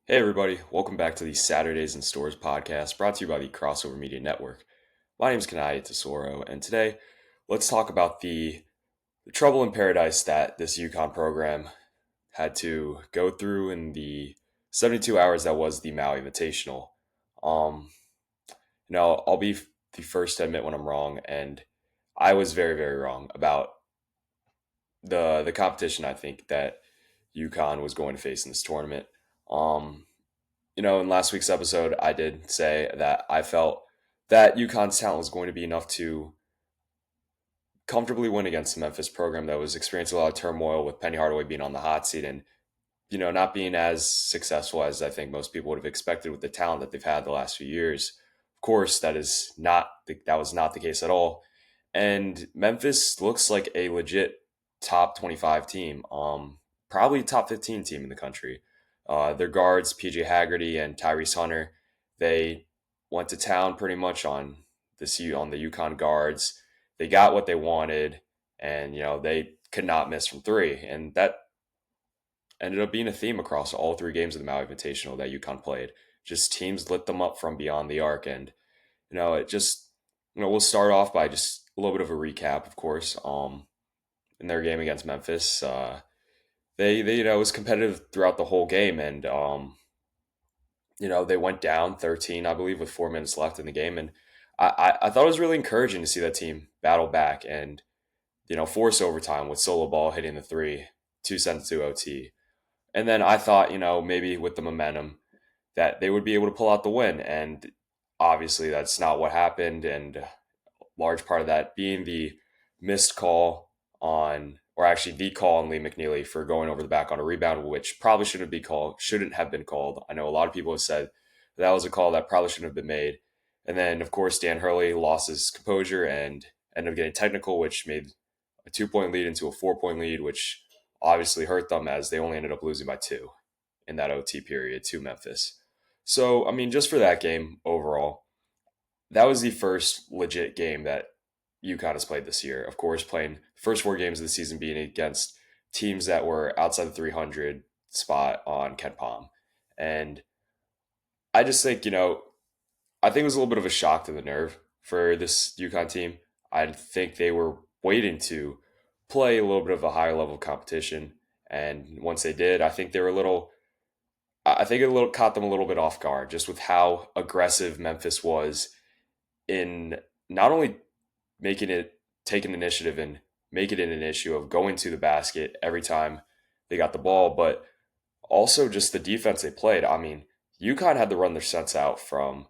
Hey everybody, welcome back to the Saturdays in Stores podcast brought to you by the Crossover Media Network. My name is Kanaye, and today let's talk about the trouble in paradise that this UConn program had to go through in the 72 hours that was the Maui Invitational. Um, I'll be the first to admit when I'm wrong, and I was very, very wrong about the competition I think that UConn was going to face in this tournament. Um, in last week's episode, I did say that I felt that UConn's talent was going to be enough to comfortably win against the Memphis program that was experiencing a lot of turmoil with Penny Hardaway being on the hot seat and, not being as successful as I think most people would have expected with the talent that they've had the last few years. Of course, that was not the case at all. And Memphis looks like a legit top 25 team, probably top 15 team in the country. Their guards, PJ Haggerty and Tyrese Hunter, they went to town pretty much on the UConn guards. They got what they wanted, and they could not miss from three, and that ended up being a theme across all three games of the Maui Invitational that UConn played. Just teams lit them up from beyond the arc, and it just we'll start off by just a little bit of a recap, of course. In their game against Memphis, they it was competitive throughout the whole game, and they went down 13, I believe, with 4 minutes left in the game, and I thought it was really encouraging to see that team battle back and force overtime with Solo Ball hitting the three, 2 sets to OT. And then I thought, maybe with the momentum that they would be able to pull out the win. And obviously that's not what happened. And a large part of that being the missed call or actually the call on Lee McNeely for going over the back on a rebound, which probably shouldn't have been called. I know a lot of people have said that was a call that probably shouldn't have been made. And then, of course, Dan Hurley lost his composure and ended up getting technical, which made a 2 point lead into a 4 point lead, which obviously hurt them as they only ended up losing by two in that OT period to Memphis. So, I mean, just for that game overall, that was the first legit game that UConn has played this year. Of course, playing the first 4 games of the season being against teams that were outside the 300 spot on Ken Palm. And I just think, I think it was a little bit of a shock to the nerve for this UConn team. I think they were waiting to play a little bit of a higher level of competition. And once they did, I think it caught them a little bit off guard just with how aggressive Memphis was in not only making it take an initiative and make it an issue of going to the basket every time they got the ball, but also just the defense they played. I mean, UConn had to run their sets out from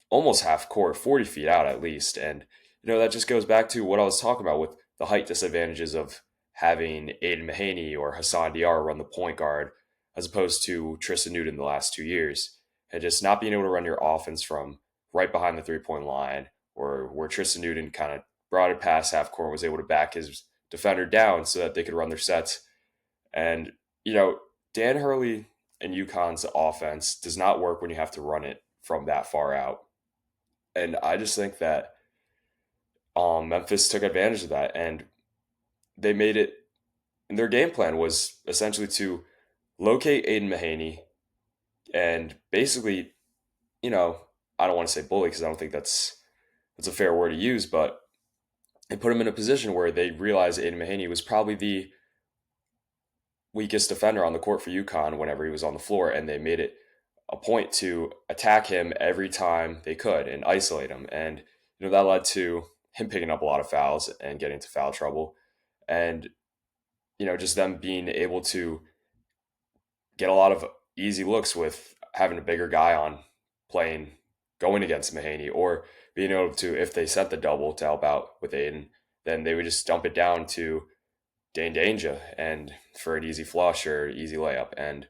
almost half court, 40 feet out at least. And, that just goes back to what I was talking about with the height disadvantages of having Aiden Mahaney or Hassan Diarra run the point guard as opposed to Tristan Newton the last 2 years. And just not being able to run your offense from right behind the 3 point line or where Tristan Newton kind of brought it past half court and was able to back his defender down so that they could run their sets. And, Dan Hurley and UConn's offense does not work when you have to run it from that far out. And I just think that Memphis took advantage of that, and they made it. And their game plan was essentially to locate Aiden Mahaney and basically, you know, I don't want to say bully because I don't think that's a fair word to use, but they put him in a position where they realized Aiden Mahaney was probably the weakest defender on the court for UConn whenever he was on the floor, and they made it a point to attack him every time they could and isolate him. And that led to him picking up a lot of fouls and getting into foul trouble. And just them being able to get a lot of easy looks with having a bigger guy on playing going against Mahaney, or being able to, if they set the double to help out with Aiden, then they would just dump it down to Dane Danger and for an easy flush or easy layup. And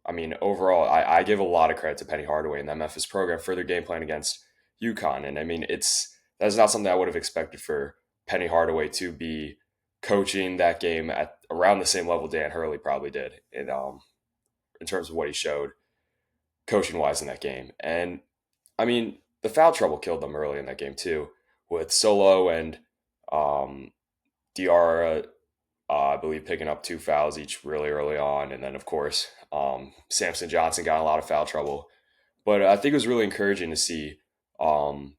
I mean, overall, I give a lot of credit to Penny Hardaway and that Memphis program for their game plan against UConn. And I mean, that's not something I would have expected for Penny Hardaway to be coaching that game at around the same level Dan Hurley probably did in terms of what he showed coaching wise in that game. And I mean, the foul trouble killed them early in that game too, with Solo and um, Diarra I believe picking up 2 fouls each really early on, and then of course Samson Johnson got in a lot of foul trouble. But I think it was really encouraging to see um,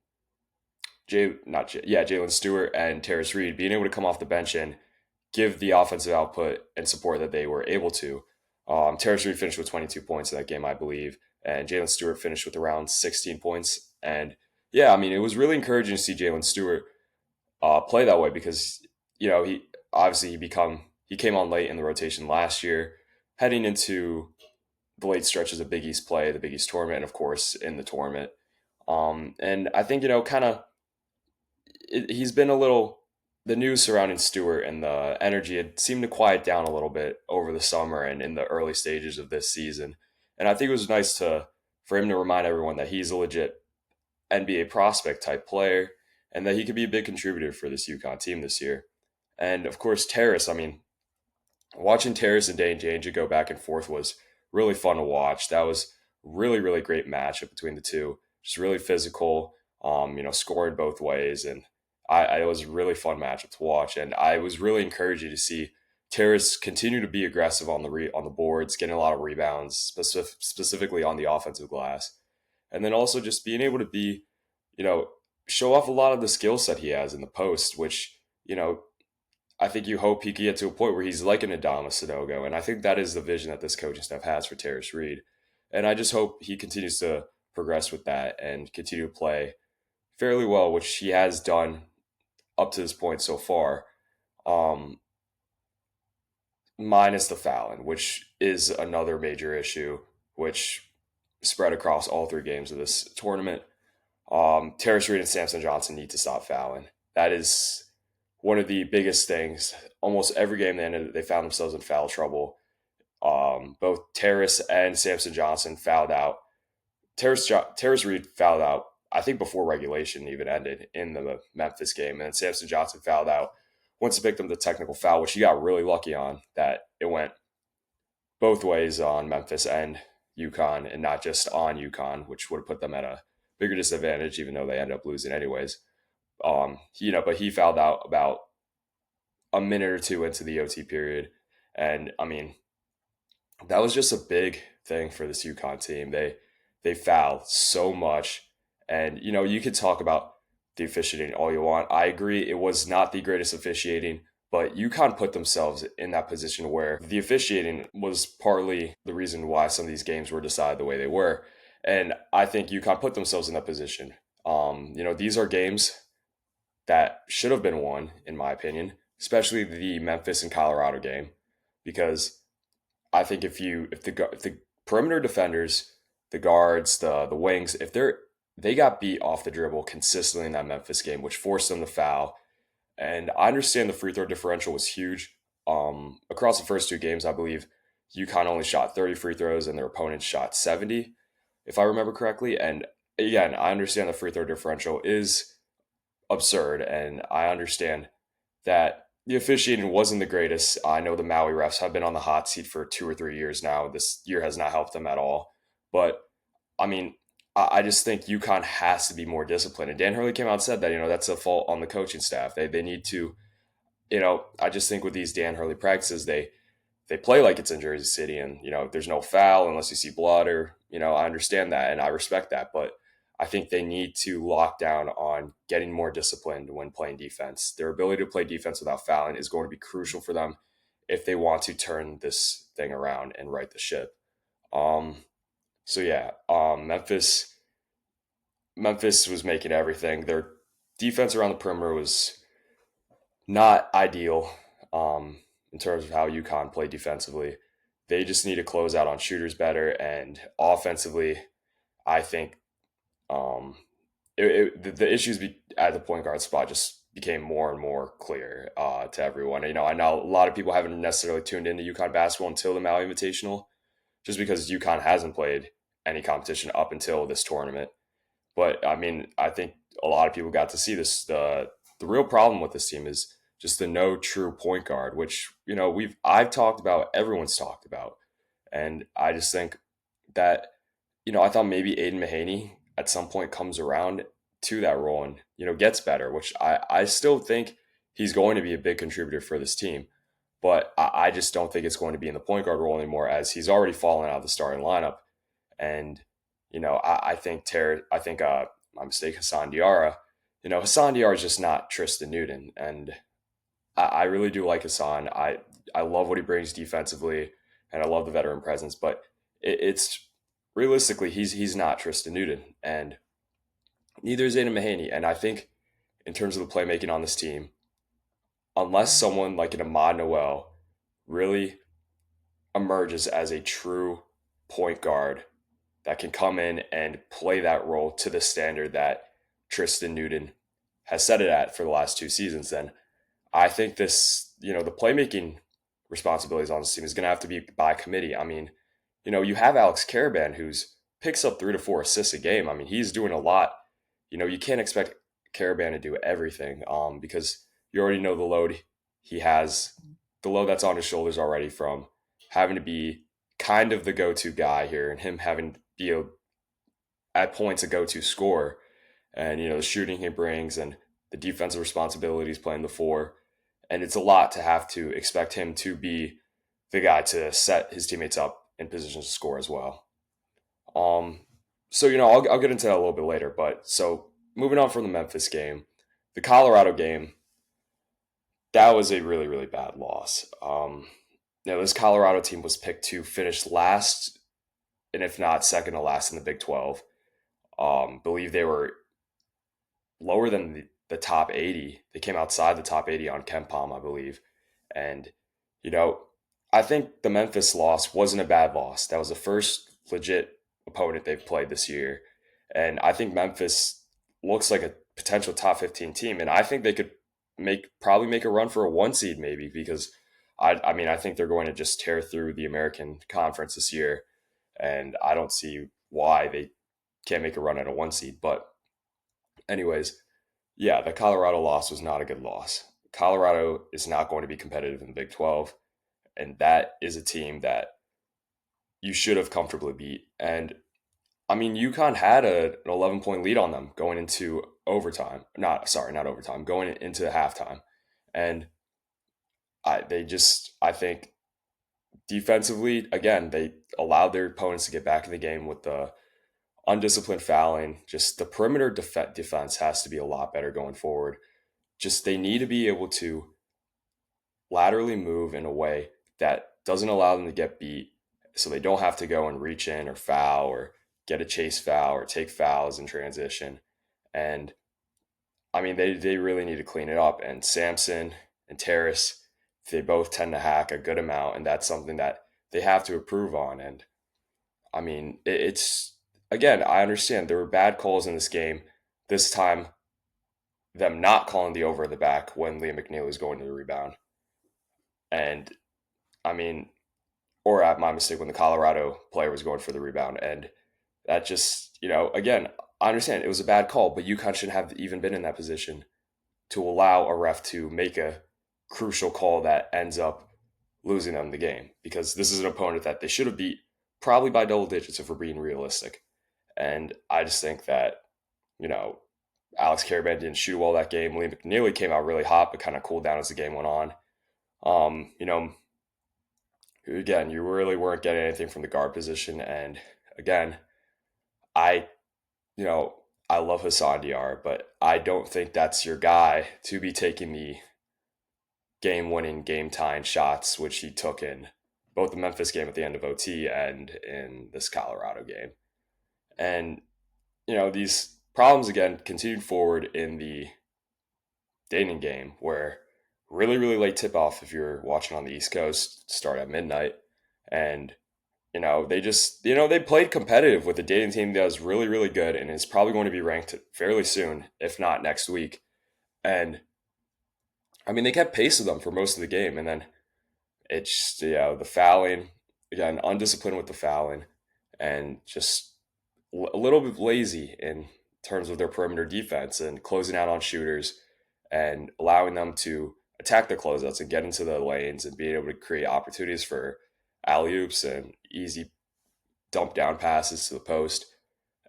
Jalen Stewart and Terrace Reed being able to come off the bench and give the offensive output and support that they were able to. Terrace Reed finished with 22 points in that game, I believe, and Jalen Stewart finished with around 16 points. And yeah, I mean, it was really encouraging to see Jalen Stewart play that way because he obviously he came on late in the rotation last year, heading into the late stretches of Big East play, the Big East tournament, and of course in the tournament. And I think kind of he's been a little the news surrounding Stewart and the energy had seemed to quiet down a little bit over the summer and in the early stages of this season. And I think it was nice to for him to remind everyone that he's a legit NBA prospect type player and that he could be a big contributor for this UConn team this year. And of course, Terrace, I mean, watching Terrace and Dane Danger go back and forth was really fun to watch. That was really, really great matchup between the two. Just really physical, scoring both ways. And it was a really fun matchup to watch. And I was really encouraging to see Terrace continue to be aggressive on on the boards, getting a lot of rebounds, specifically on the offensive glass. And then also just being able to you know, show off a lot of the skill set he has in the post, which, I think you hope he can get to a point where he's like an Adama Sanogo. And I think that is the vision that this coaching staff has for Terrace Reed. And I just hope he continues to progress with that and continue to play fairly well, which he has done up to this point so far, um, minus the fouling, which is another major issue, which spread across all 3 games of this tournament. Terrace Reed and Samson Johnson need to stop fouling. That is one of the biggest things. Almost every game they found themselves in foul trouble. Both Terrace and Samson Johnson fouled out. Terrace Reed fouled out, I think, before regulation even ended in the Memphis game. And Samson Johnson fouled out once he picked up the technical foul, which he got really lucky on, that it went both ways on Memphis and UConn and not just on UConn, which would have put them at a bigger disadvantage, even though they ended up losing anyways. But he fouled out about a minute or two into the OT period. And I mean, that was just a big thing for this UConn team. They fouled so much. And you could talk about the officiating all you want. I agree it was not the greatest officiating, but UConn put themselves in that position where the officiating was partly the reason why some of these games were decided the way they were. And I think UConn put themselves in that position. These are games that should have been won, in my opinion, especially the Memphis and Colorado game, because I think if the perimeter defenders, the guards, the wings, if they got beat off the dribble consistently in that Memphis game, which forced them to foul. And I understand the free throw differential was huge. Across the first 2 games, I believe UConn only shot 30 free throws and their opponents shot 70, if I remember correctly. And again, I understand the free throw differential is absurd, and I understand that the officiating wasn't the greatest. I know the Maui refs have been on the hot seat for 2 or 3 years now. This year has not helped them at all. But I mean, I just think UConn has to be more disciplined. And Dan Hurley came out and said that, that's a fault on the coaching staff. They need to, I just think with these Dan Hurley practices, they play like it's in Jersey City, and there's no foul unless you see blood, or I understand that and I respect that, but I think they need to lock down on getting more disciplined when playing defense. Their ability to play defense without fouling is going to be crucial for them if they want to turn this thing around and right the ship. Um, so yeah, Memphis was making everything. Their defense around the perimeter was not ideal in terms of how UConn played defensively. They just need to close out on shooters better, and offensively, I think um, the issues at the point guard spot just became more and more clear to everyone. I know a lot of people haven't necessarily tuned into UConn basketball until the Maui Invitational, just because UConn hasn't played any competition up until this tournament. But I mean, I think a lot of people got to see this. The real problem with this team is just the no true point guard, which I've talked about, everyone's talked about, and I just think that I thought maybe Aiden Mahaney at some point comes around to that role and gets better, which I still think he's going to be a big contributor for this team. but I just don't think it's going to be in the point guard role anymore, as he's already fallen out of the starting lineup. And I think my mistake, Hassan Diarra. Hassan Diarra is just not Tristan Newton, and I really do like Hassan. I love what he brings defensively, and I love the veteran presence. But it's realistically, he's not Tristan Newton, and neither is Aiden Mahaney. And I think in terms of the playmaking on this team, unless someone like an Ahmad Noel really emerges as a true point guard that can come in and play that role to the standard that Tristan Newton has set it at for the last 2 seasons, then I think the playmaking responsibilities on this team is going to have to be by committee. I mean, you have Alex Caravan who's picks up 3 to 4 assists a game. I mean, he's doing a lot. You can't expect Caravan to do everything because you already know the load he has, the load that's on his shoulders already from having to be kind of the go-to guy here and him having to be at points a go-to scorer, and the shooting he brings and the defensive responsibilities playing the four, and it's a lot to have to expect him to be the guy to set his teammates up in positions to score as well. Um, so I'll get into that a little bit later, but so moving on from the Memphis game, the Colorado game, that was a really really bad loss. This Colorado team was picked to finish last, and if not second to last in the Big 12. Believe they were lower than the top 80. They came outside the top 80 on KenPom, I believe. And, you know, I think the Memphis loss wasn't a bad loss. That was the first legit opponent they've played this year. And I think Memphis looks like a potential top 15 team. And I think they could probably make a run for a 1 seed maybe, because I think they're going to just tear through the American Conference this year. And I don't see why they can't make a run at a 1 seed. But anyways, yeah, the Colorado loss was not a good loss. Colorado is not going to be competitive in the Big 12, and that is a team that you should have comfortably beat. And I mean, UConn had an 11-point lead on them going into overtime. Not overtime, going into halftime. And I think defensively, again, they allowed their opponents to get back in the game with the undisciplined fouling. Just the perimeter defense has to be a lot better going forward. Just they need to be able to laterally move in a way that doesn't allow them to get beat, so they don't have to go and reach in or foul or get a chase foul or take fouls in transition. And I mean, they really need to clean it up. And Sampson and Terrace, they both tend to hack a good amount, and that's something that they have to improve on. And I mean, it's again, I understand there were bad calls in this game. This time, them not calling the over in the back when Liam McNeely was going to the rebound. And I mean, or at my mistake when the Colorado player was going for the rebound. And that just, again, I understand it was a bad call, but UConn shouldn't have even been in that position to allow a ref to make a crucial call that ends up losing them the game, because this is an opponent that they should have beat probably by double digits if we're being realistic. And I just think that, you know, Alex Caravan didn't shoot well that game. Lee McNeely came out really hot, but kind of cooled down as the game went on. Um, you know, Again, you really weren't getting anything from the guard position. And again, I, you know, I love Hassan Diar, but I don't think that's your guy to be taking the game winning, game tying shots, which he took in both the Memphis game at the end of OT and in this Colorado game. And, these problems again continued forward in the Dayton game, where really, really late tip off, if you're watching on the East Coast, start at midnight. And, they played competitive with a Dayton team that was really, really good and is probably going to be ranked fairly soon, if not next week. And I mean, they kept pace with them for most of the game. And then it's, the fouling, again, undisciplined with the fouling, and just a little bit lazy in terms of their perimeter defense and closing out on shooters and allowing them to attack the closeouts and get into the lanes and being able to create opportunities for alley oops and easy dump down passes to the post.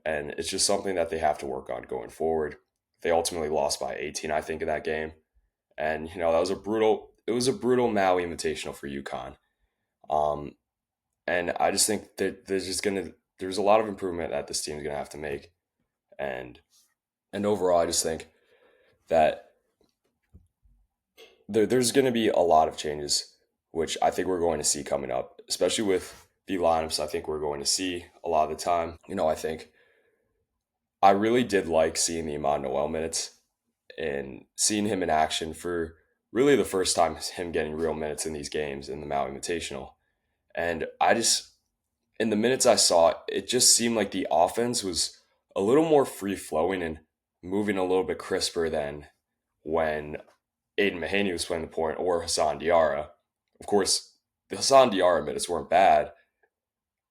And it's just something that they have to work on going forward. They ultimately lost by 18, I think, in that game. And, that was a brutal it was a brutal Maui Invitational for UConn. Um, and I just think that there's a lot of improvement that this team's gonna have to make, and overall, I just think that there's gonna be a lot of changes, which I think we're going to see coming up, especially with the lineups. I think we're going to see a lot of the time. I think I really did like seeing the Iman Noel minutes and seeing him in action for really the first time, him getting real minutes in these games in the Maui Invitational. And I just, in the minutes I saw, it just seemed like the offense was a little more free flowing and moving a little bit crisper than when Aiden Mahaney was playing the point or Hassan Diarra. Of course, the Hassan Diarra minutes weren't bad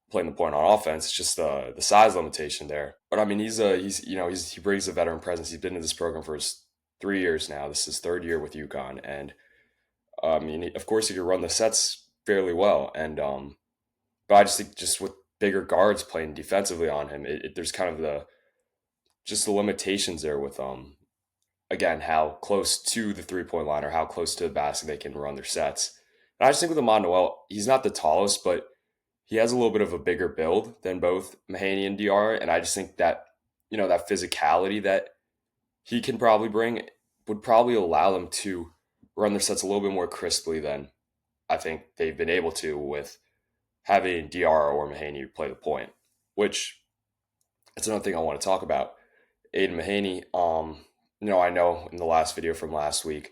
playing the point on offense. It's just the size limitation there. But I mean, he brings a veteran presence. He's been in this program for 3 years now. This is his third year with UConn, and I mean, of course, he could run the sets fairly well. And but I just think just with bigger guards playing defensively on him, there's kind of the limitations there with again how close to the 3 point line or how close to the basket they can run their sets. And I just think with Amon Noel, he's not the tallest, but he has a little bit of a bigger build than both Mahaney and Diarra, and I just think that that physicality that he can probably bring would probably allow them to run their sets a little bit more crisply than I think they've been able to with having Diarra or Mahaney play the point, which that's another thing I want to talk about. Aiden Mahaney, I know in the last video from last week,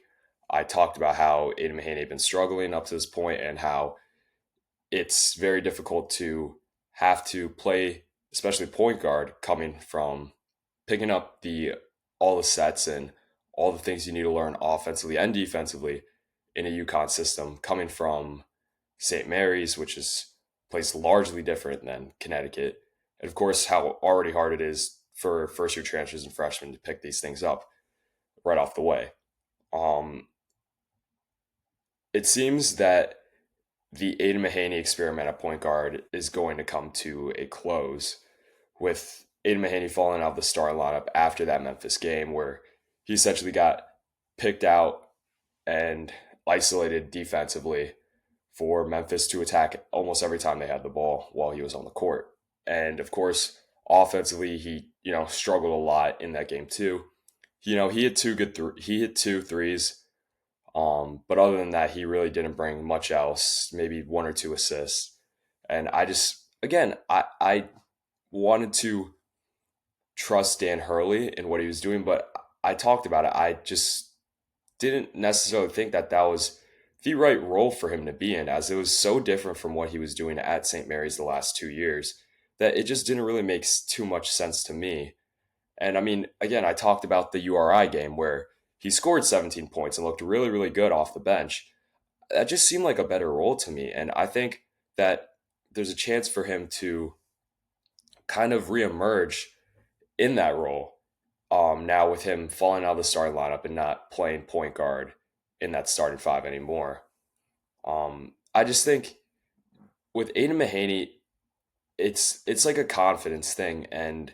I talked about how Aiden Mahaney had been struggling up to this point and how it's very difficult to have to play, especially point guard, coming from picking up all the sets and all the things you need to learn offensively and defensively in a UConn system, coming from St. Mary's, which is a place largely different than Connecticut, and of course how already hard it is for first year transfers and freshmen to pick these things up right off the way. It seems that the Aiden Mahaney experiment at point guard is going to come to a close with Aiden Mahaney falling out of the starting lineup after that Memphis game where he essentially got picked out and isolated defensively for Memphis to attack almost every time they had the ball while he was on the court. And of course, offensively, he struggled a lot in that game too. He hit he hit two threes, but other than that, he really didn't bring much else. Maybe one or two assists. And I just, again, I wanted to trust Dan Hurley in what he was doing, but I talked about it. I just didn't necessarily think that was the right role for him to be in, as it was so different from what he was doing at St. Mary's the last 2 years that it just didn't really make too much sense to me. And I mean, again, I talked about the URI game where he scored 17 points and looked really, really good off the bench. That just seemed like a better role to me. And I think that there's a chance for him to kind of reemerge in that role now with him falling out of the starting lineup and not playing point guard in that starting five anymore. I just think with Aiden Mahaney, it's like a confidence thing, and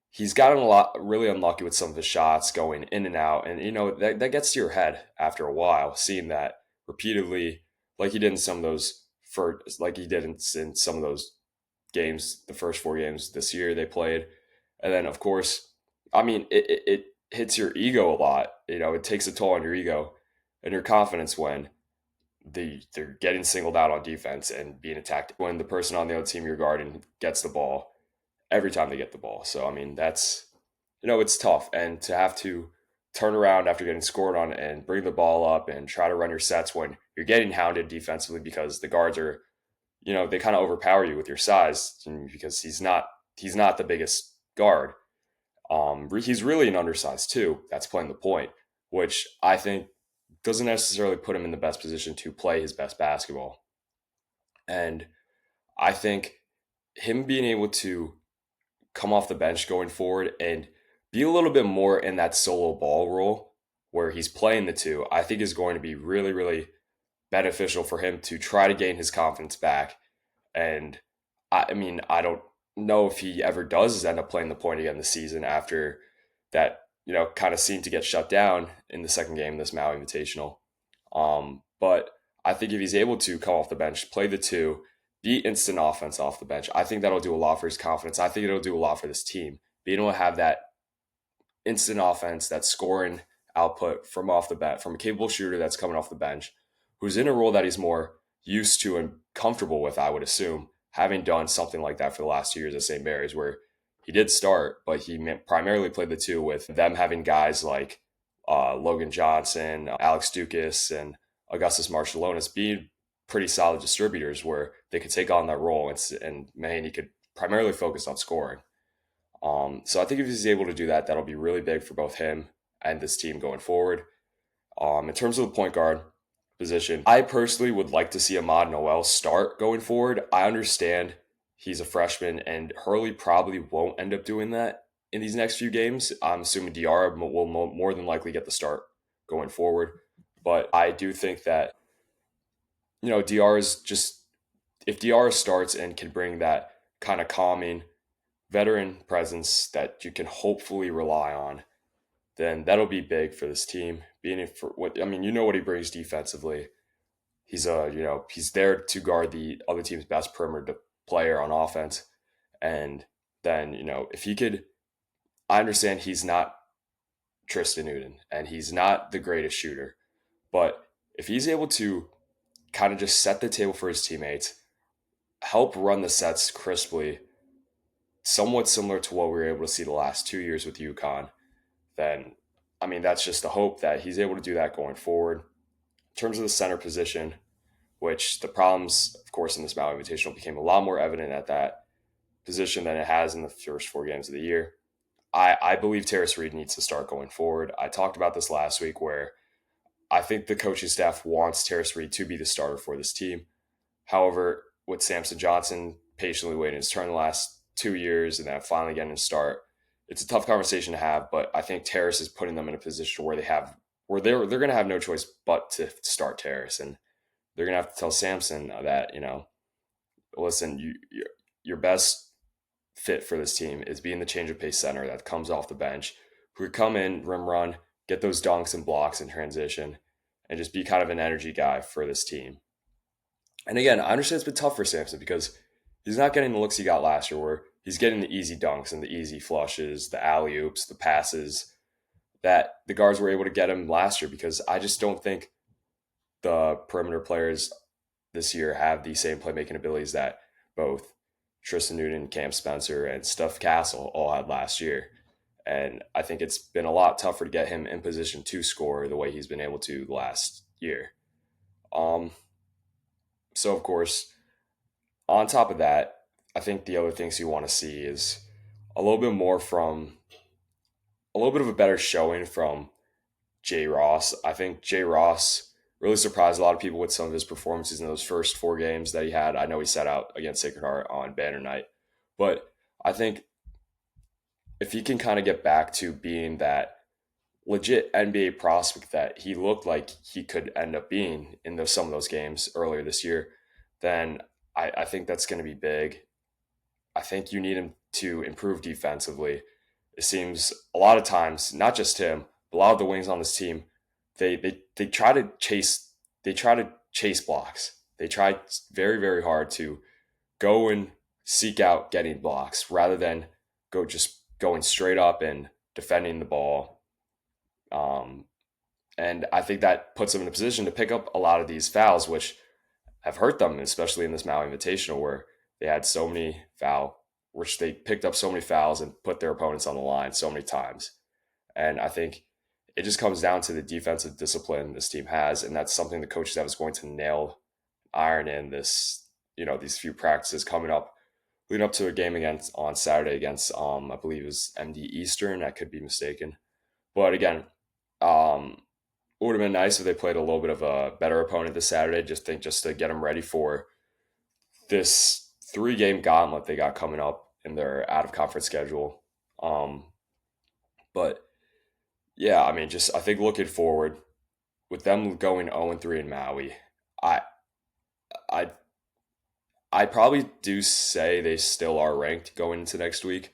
he's gotten really unlucky with some of his shots going in and out, and that gets to your head after a while, seeing that repeatedly, like he did in some of those in some of those games, the first 4 games this year they played, and then of course, I mean, it hits your ego a lot. It takes a toll on your ego and your confidence when they're getting singled out on defense and being attacked when the person on the other team you're guarding gets the ball every time they get the ball. So, I mean, that's, it's tough. And to have to turn around after getting scored on and bring the ball up and try to run your sets when you're getting hounded defensively because the guards are, they kind of overpower you with your size because he's not the biggest guard. He's really an undersized too. That's playing the point, which I think doesn't necessarily put him in the best position to play his best basketball. And I think him being able to come off the bench going forward and be a little bit more in that solo ball role where he's playing the two, I think is going to be really, really beneficial for him to try to gain his confidence back. And I mean, I don't know if he ever does end up playing the point again this season after that, kind of seemed to get shut down in the second game, this Maui Invitational. But I think if he's able to come off the bench, play the two, be instant offense off the bench, I think that'll do a lot for his confidence. I think it'll do a lot for this team. Being able to have that instant offense, that scoring output from off the bat, from a capable shooter that's coming off the bench, who's in a role that he's more used to and comfortable with, I would assume, having done something like that for the last 2 years at St. Mary's, where he did start, but he primarily played the two with them having guys like Logan Johnson, Alex Dukas, and Augustus Marciulionis being pretty solid distributors where they could take on that role and man, he could primarily focus on scoring. So I think if he's able to do that, that'll be really big for both him and this team going forward. In terms of the point guard position, I personally would like to see Ahmad Noel start going forward. I understand he's a freshman, and Hurley probably won't end up doing that in these next few games. I'm assuming Diarra will more than likely get the start going forward. But I do think that, Diarra's just, if Diarra starts and can bring that kind of calming veteran presence that you can hopefully rely on, then that'll be big for this team. Being for what I mean, what he brings defensively. He's there to guard the other team's best perimeter player on offense, and then if he could, I understand he's not Tristan Newton and he's not the greatest shooter, but if he's able to kind of just set the table for his teammates, help run the sets crisply, somewhat similar to what we were able to see the last 2 years with UConn, then that's just the hope that he's able to do that going forward. In terms of the center position, which the problems, of course, in this Maui Invitational became a lot more evident at that position than it has in the first 4 games of the year. I believe Terrace Reed needs to start going forward. I talked about this last week where I think the coaching staff wants Terrace Reed to be the starter for this team. However, with Samson Johnson patiently waiting his turn the last 2 years and then finally getting his start, it's a tough conversation to have, but I think Terrace is putting them in a position where they're going to have no choice but to start Terrace, and they're going to have to tell Samson that listen, your best fit for this team is being the change of pace center that comes off the bench, who could come in, rim run, get those dunks and blocks in transition, and just be kind of an energy guy for this team. And again, I understand it's been tough for Samson because he's not getting the looks he got last year where he's getting the easy dunks and the easy flushes, the alley-oops, the passes that the guards were able to get him last year, because I just don't think the perimeter players this year have the same playmaking abilities that both Tristan Newton, Cam Spencer, and Steph Castle all had last year. And I think it's been a lot tougher to get him in position to score the way he's been able to last year. So, of course, on top of that, I think the other things you want to see is a little bit more from a little bit of a better showing from Jay Ross. I think Jay Ross really surprised a lot of people with some of his performances in those first 4 games that he had. I know he sat out against Sacred Heart on banner night, but I think if he can kind of get back to being that legit NBA prospect that he looked like he could end up being in some of those games earlier this year, then I think that's going to be big. I think you need him to improve defensively. It seems a lot of times, not just him, but a lot of the wings on this team, they try to chase blocks. They try very, very hard to go and seek out getting blocks rather than going straight up and defending the ball. And I think that puts them in a position to pick up a lot of these fouls, which have hurt them, especially in this Maui Invitational where they had which they picked up so many fouls and put their opponents on the line so many times. And I think it just comes down to the defensive discipline this team has, and that's something the coaching staff is going to iron in these few practices coming up, leading up to a game on Saturday against I believe it was MD Eastern. I could be mistaken, but again, it would have been nice if they played a little bit of a better opponent this Saturday. Just to get them ready for this 3-game gauntlet they got coming up in their out of conference schedule. But yeah, I think looking forward with them going 0-3 in Maui, I I probably do say they still are ranked going into next week.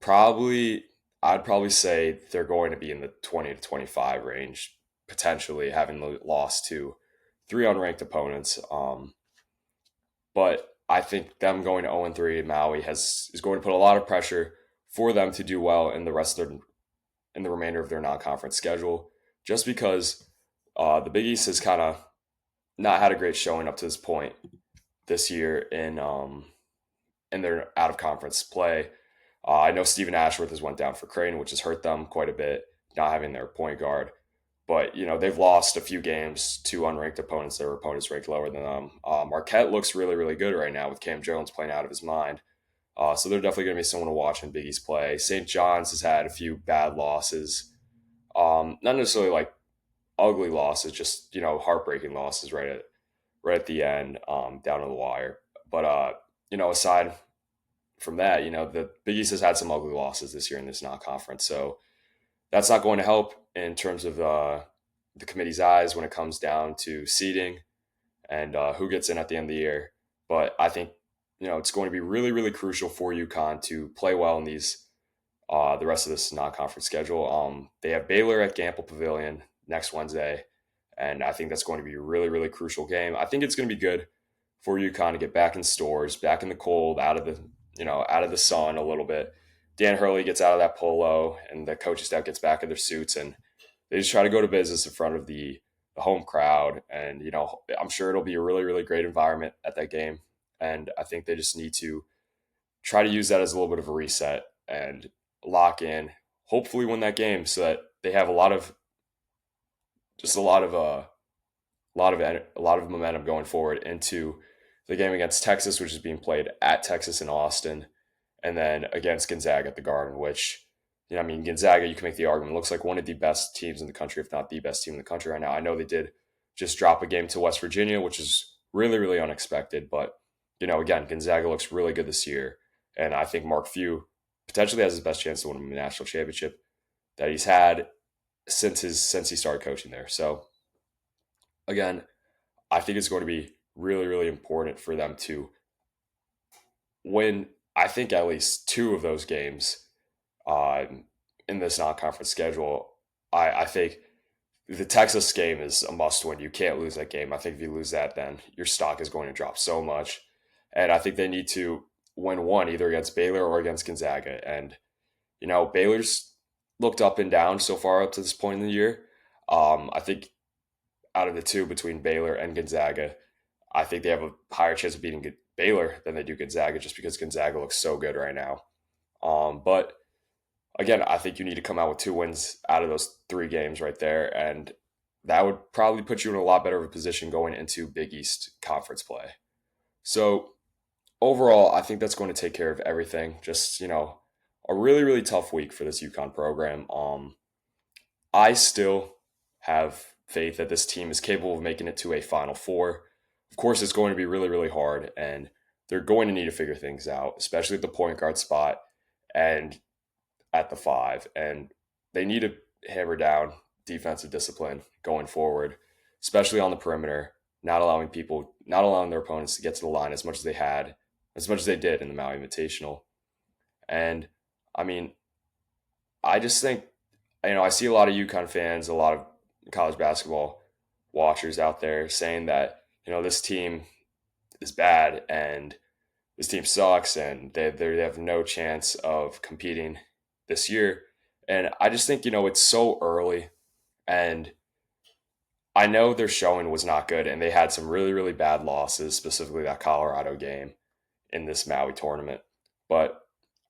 I'd probably say they're going to be in the 20 to 25 range potentially having lost to three unranked opponents. But I think them going to 0-3 in Maui is going to put a lot of pressure for them to do well in the remainder of their non-conference schedule, just because the Big East has kind of not had a great showing up to this point this year in their out of conference play. I know Stephen Ashworth has went down for Creighton, which has hurt them quite a bit, not having their point guard. But they've lost a few games to unranked opponents. Their opponents ranked lower than them. Marquette looks really, really good right now with Cam Jones playing out of his mind. So they're definitely going to be someone to watch in Big East play. St. John's has had a few bad losses, not necessarily like ugly losses, just heartbreaking losses right at the end, down to the wire. But aside from that, the Big East has had some ugly losses this year in this non-conference, so that's not going to help in terms of the committee's eyes when it comes down to seeding and who gets in at the end of the year. But I think it's going to be really, really crucial for UConn to play well in these the rest of this non-conference schedule. They have Baylor at Gamble Pavilion next Wednesday, and I think that's going to be a really, really crucial game. I think it's going to be good for UConn to get back in STORRS, back in the cold, out of the sun a little bit. Dan Hurley gets out of that polo, and the coaching staff gets back in their suits, and they just try to go to business in front of the home crowd. And I'm sure it'll be a really, really great environment at that game. And I think they just need to try to use that as a little bit of a reset and lock in, hopefully win that game so that they have a lot of momentum going forward into the game against Texas, which is being played at Texas in Austin, and then against Gonzaga at the Garden, which, Gonzaga, you can make the argument, looks like one of the best teams in the country, if not the best team in the country right now. I know they did just drop a game to West Virginia, which is really, really unexpected. But, again, Gonzaga looks really good this year. And I think Mark Few potentially has his best chance to win a national championship that he's had since he started coaching there. So, again, I think it's going to be really, really important for them to win, I think, at least two of those games in this non-conference schedule. I think the Texas game is a must-win. You can't lose that game. I think if you lose that, then your stock is going to drop so much. And I think they need to win one, either against Baylor or against Gonzaga. And, Baylor's looked up and down so far up to this point in the year. I think out of the two, between Baylor and Gonzaga, I think they have a higher chance of beating Baylor than they do Gonzaga, just because Gonzaga looks so good right now. But again, I think you need to come out with 2 wins out of those 3 games right there, and that would probably put you in a lot better of a position going into Big East conference play. So overall, I think that's going to take care of everything. Just, a really, really tough week for this UConn program. I still have faith that this team is capable of making it to a Final Four. Of course, it's going to be really, really hard, and they're going to need to figure things out, especially at the point guard spot and at the 5. And they need to hammer down defensive discipline going forward, especially on the perimeter, not allowing their opponents to get to the line as much as they did in the Maui Invitational. And I just think, I see a lot of UConn fans, a lot of college basketball watchers out there saying that, this team is bad and this team sucks and they have no chance of competing this year. And I just think, it's so early, and I know their showing was not good, and they had some really, really bad losses, specifically that Colorado game in this Maui tournament. But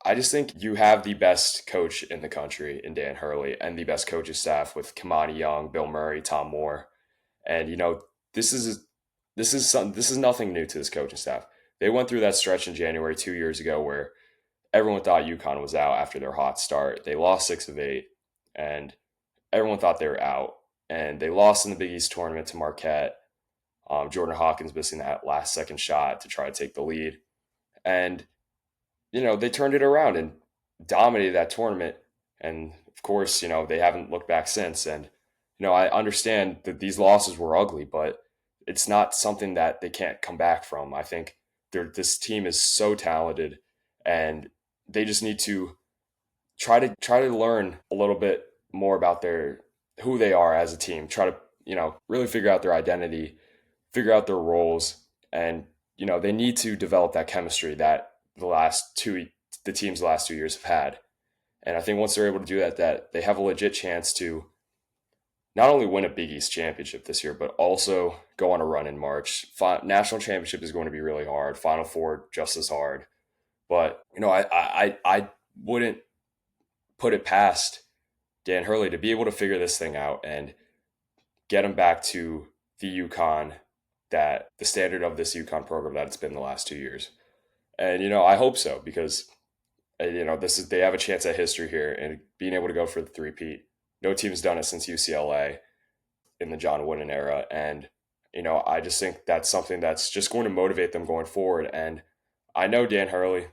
I just think you have the best coach in the country in Dan Hurley, and the best coaching staff with Kamani Young, Bill Murray, Tom Moore. And this is nothing new to this coaching staff. They went through that stretch in January 2 years ago where everyone thought UConn was out after their hot start. They lost 6 of 8, and everyone thought they were out. And they lost in the Big East tournament to Marquette. Jordan Hawkins missing that last second shot to try to take the lead. And, they turned it around and dominated that tournament. And of course, they haven't looked back since. And, I understand that these losses were ugly, but it's not something that they can't come back from. I think this team is so talented, and they just need to try to learn a little bit more about who they are as a team, try to, really figure out their identity, figure out their roles, and, they need to develop that chemistry that the team's last 2 years have had. And I think once they're able to do that, that they have a legit chance to not only win a Big East championship this year, but also go on a run in March. National championship is going to be really hard. Final Four just as hard. But I wouldn't put it past Dan Hurley to be able to figure this thing out and get him back to the UConn, that the standard of this UConn program that it's been the last 2 years. And I hope so, because this is, they have a chance at history here and being able to go for the three-peat. No team's done it since UCLA in the John Wooden era, and I just think that's something that's just going to motivate them going forward. And I know Dan Hurley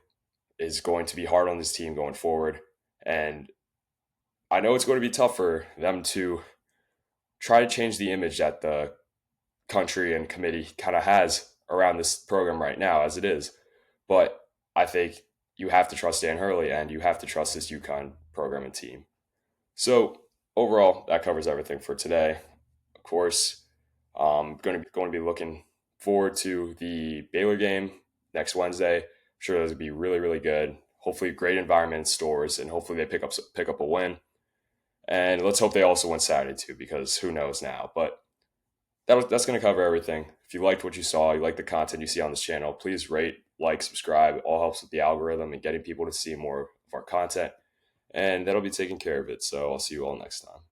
is going to be hard on this team going forward, and I know it's going to be tough for them to try to change the image that the country and committee kind of has around this program right now as it is. But I think you have to trust Dan Hurley and you have to trust this UConn program and team. So overall, that covers everything for today. Of course, going to be looking forward to the Baylor game next Wednesday. I'm sure those will be really, really good. Hopefully, great environment in STORRS, and hopefully they pick up a win. And let's hope they also win Saturday too, because who knows now. But that's going to cover everything. If you liked what you saw, you like the content you see on this channel, please rate, like, subscribe. It all helps with the algorithm and getting people to see more of our content. And that'll be taking care of it. So I'll see you all next time.